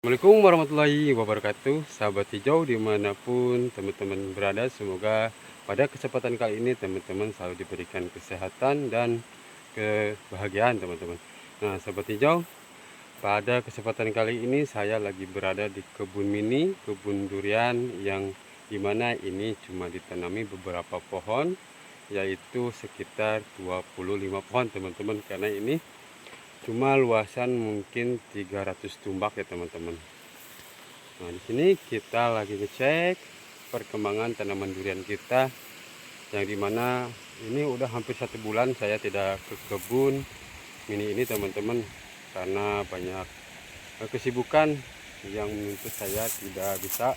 Assalamualaikum warahmatullahi wabarakatuh, sahabat hijau dimanapun teman-teman berada. Semoga pada kesempatan kali ini teman-teman selalu diberikan kesehatan dan kebahagiaan teman-teman. Nah sahabat hijau, pada kesempatan kali ini saya lagi berada di kebun mini, kebun durian yang dimana ini cuma ditanami beberapa pohon, yaitu sekitar 25 pohon teman-teman, karena ini cuma luasan mungkin 300 tumbak ya teman-teman. Nah di sini kita lagi ngecek perkembangan tanaman durian kita, yang dimana ini udah hampir 1 bulan saya tidak ke kebun mini ini teman-teman, karena banyak kesibukan yang menuntut saya tidak bisa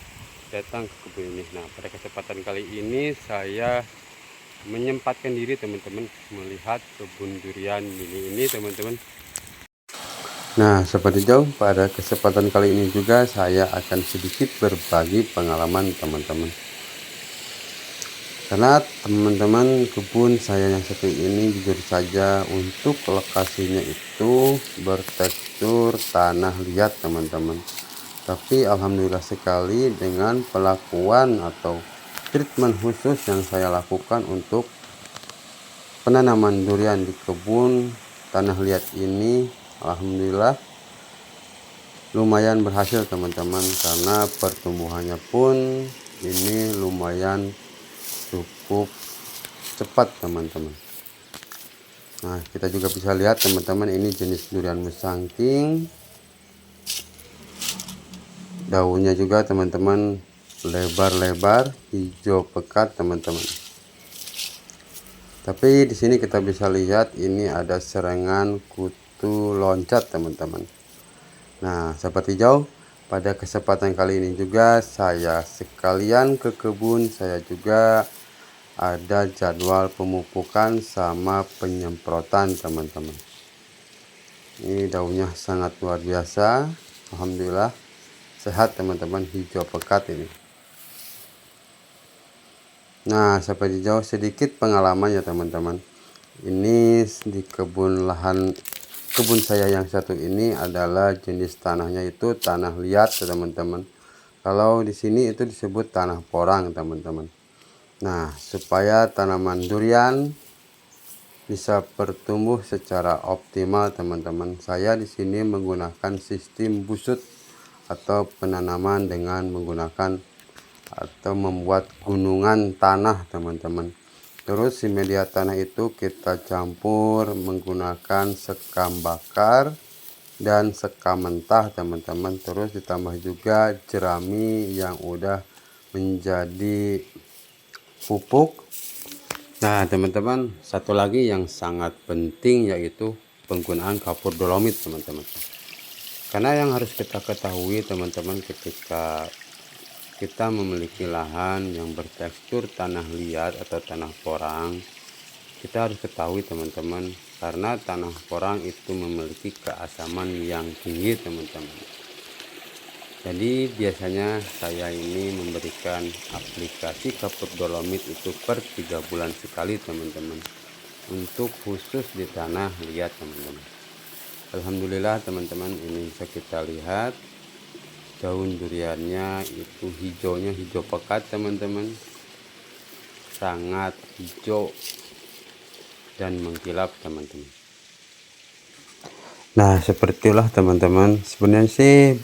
datang ke kebun ini. Nah pada kesempatan kali ini saya menyempatkan diri teman-teman melihat kebun durian mini ini teman-teman. Nah seperti jauh, pada kesempatan kali ini juga saya akan sedikit berbagi pengalaman teman-teman, karena teman-teman kebun saya yang satu ini jujur saja untuk lokasinya itu bertekstur tanah liat teman-teman, tapi alhamdulillah sekali dengan pelakuan atau treatment khusus yang saya lakukan untuk penanaman durian di kebun tanah liat ini, alhamdulillah lumayan berhasil teman-teman, karena pertumbuhannya pun ini lumayan cukup cepat teman-teman. Nah kita juga bisa lihat teman-teman, ini jenis durian musangking, daunnya juga teman-teman lebar-lebar hijau pekat teman-teman. Tapi di sini kita bisa lihat ini ada serangan kutu loncat teman-teman. Nah sahabat hijau, pada kesempatan kali ini juga saya sekalian ke kebun, saya juga ada jadwal pemupukan sama penyemprotan teman-teman. Ini daunnya sangat luar biasa, alhamdulillah sehat teman-teman, hijau pekat ini. Nah sahabat hijau, sedikit pengalaman ya teman-teman. Ini di kebun saya yang satu ini adalah jenis tanahnya itu tanah liat teman-teman. Kalau di sini itu disebut tanah porang teman-teman. Nah supaya tanaman durian bisa bertumbuh secara optimal teman-teman, saya di sini menggunakan sistem busut atau penanaman dengan menggunakan atau membuat gunungan tanah teman-teman. Terus si media tanah itu kita campur menggunakan sekam bakar dan sekam mentah teman-teman. Terus ditambah juga jerami yang udah menjadi pupuk. Nah teman-teman, satu lagi yang sangat penting yaitu penggunaan kapur dolomit teman-teman. Karena yang harus kita ketahui teman-teman, ketika kita memiliki lahan yang bertekstur tanah liat atau tanah porang, kita harus ketahui teman-teman, karena tanah porang itu memiliki keasaman yang tinggi teman-teman. Jadi biasanya saya ini memberikan aplikasi kapur dolomit itu per 3 bulan sekali teman-teman, untuk khusus di tanah liat teman-teman. Alhamdulillah teman-teman, ini bisa kita lihat daun duriannya itu hijaunya hijau pekat teman-teman, sangat hijau dan mengkilap teman-teman. Nah sepertilah teman-teman, sebenarnya sih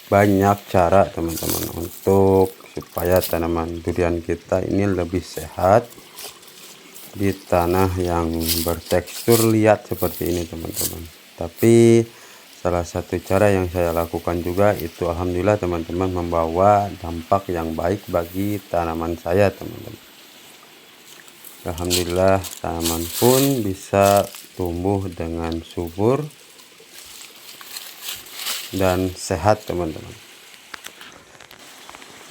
banyak cara teman-teman untuk supaya tanaman durian kita ini lebih sehat di tanah yang bertekstur liat seperti ini teman-teman. Tapi salah satu cara yang saya lakukan juga itu alhamdulillah teman-teman membawa dampak yang baik bagi tanaman saya teman-teman. Alhamdulillah tanaman pun bisa tumbuh dengan subur dan sehat teman-teman.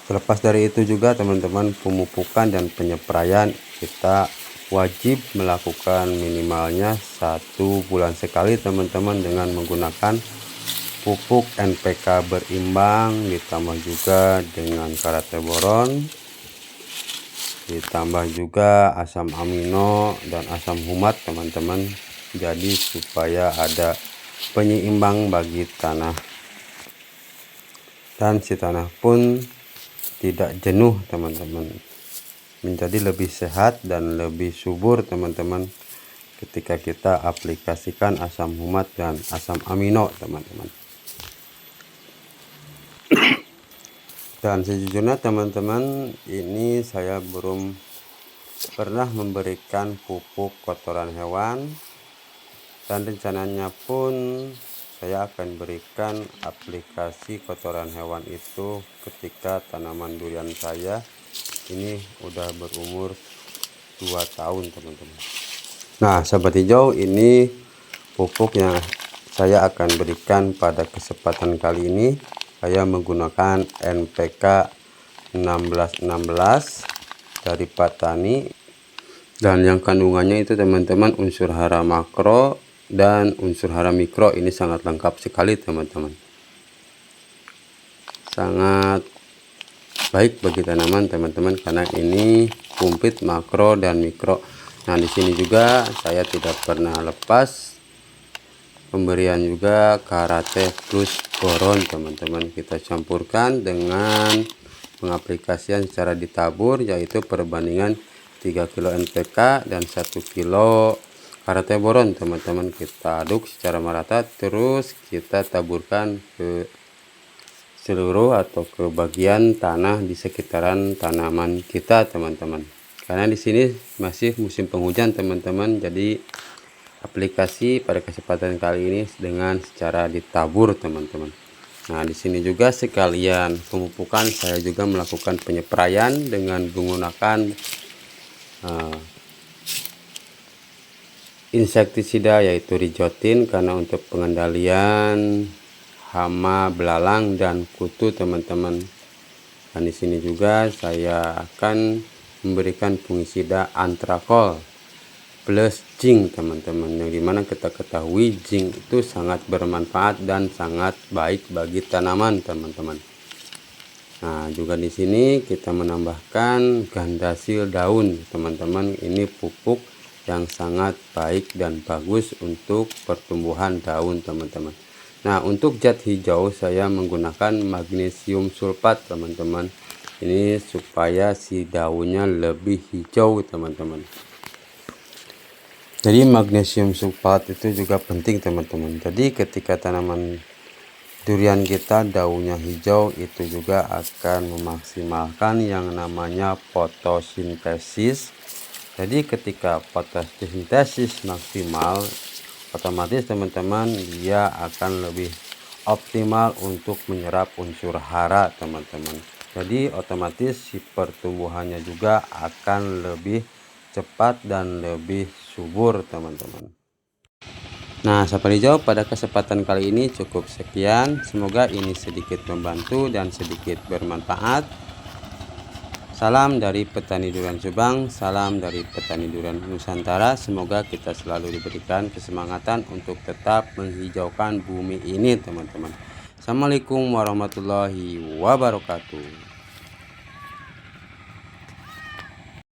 Terlepas dari itu juga teman-teman, pemupukan dan penyepraian kita wajib melakukan minimalnya 1 bulan sekali teman-teman, dengan menggunakan pupuk NPK berimbang, ditambah juga dengan karate boron, ditambah juga asam amino dan asam humat teman-teman. Jadi supaya ada penyeimbang bagi tanah dan si tanah pun tidak jenuh teman-teman, menjadi lebih sehat dan lebih subur teman-teman ketika kita aplikasikan asam humat dan asam amino teman-teman. Dan sejujurnya teman-teman, ini saya belum pernah memberikan pupuk kotoran hewan, dan rencananya pun saya akan berikan aplikasi kotoran hewan itu ketika tanaman durian saya ini udah berumur 2 tahun teman-teman. Nah sahabat hijau, ini pupuk yang saya akan berikan pada kesempatan kali ini. Saya menggunakan NPK 1616 dari Patani, dan yang kandungannya itu teman-teman unsur hara makro dan unsur hara mikro. Ini sangat lengkap sekali teman-teman, sangat baik bagi tanaman teman-teman, karena ini komplit makro dan mikro. Nah di sini juga saya tidak pernah lepas pemberian juga Karate Plus boron teman-teman. Kita campurkan dengan pengaplikasian secara ditabur, yaitu perbandingan 3 kilo NPK dan 1 kilo Karate boron teman-teman. Kita aduk secara merata, terus kita taburkan ke seluruh atau ke bagian tanah di sekitaran tanaman kita teman-teman. Karena di sini masih musim penghujan teman-teman, jadi aplikasi pada kesempatan kali ini dengan secara ditabur teman-teman. Nah di sini juga sekalian pemupukan, saya juga melakukan penyepraian dengan menggunakan insektisida yaitu Rijotin, karena untuk pengendalian hama belalang dan kutu teman-teman. Dan di sini juga saya akan memberikan fungisida Antrakol plus zinc teman-teman, yang dimana kita ketahui zinc itu sangat bermanfaat dan sangat baik bagi tanaman teman-teman. Nah juga di sini kita menambahkan Gandasil daun teman-teman. Ini pupuk yang sangat baik dan bagus untuk pertumbuhan daun teman-teman. Nah untuk zat hijau saya menggunakan magnesium sulfat teman-teman, ini supaya si daunnya lebih hijau teman-teman. Jadi magnesium sulfat itu juga penting teman-teman. Jadi ketika tanaman durian kita daunnya hijau, itu juga akan memaksimalkan yang namanya fotosintesis. Jadi ketika fotosintesis maksimal, otomatis teman-teman dia akan lebih optimal untuk menyerap unsur hara teman-teman. Jadi otomatis si pertumbuhannya juga akan lebih cepat dan lebih subur teman-teman. Nah sahabat hijau, pada kesempatan kali ini cukup sekian. Semoga ini sedikit membantu dan sedikit bermanfaat. Salam dari petani durian Subang, salam dari petani durian Nusantara. Semoga kita selalu diberikan kesemangatan untuk tetap menghijaukan bumi ini teman-teman. Assalamualaikum warahmatullahi wabarakatuh.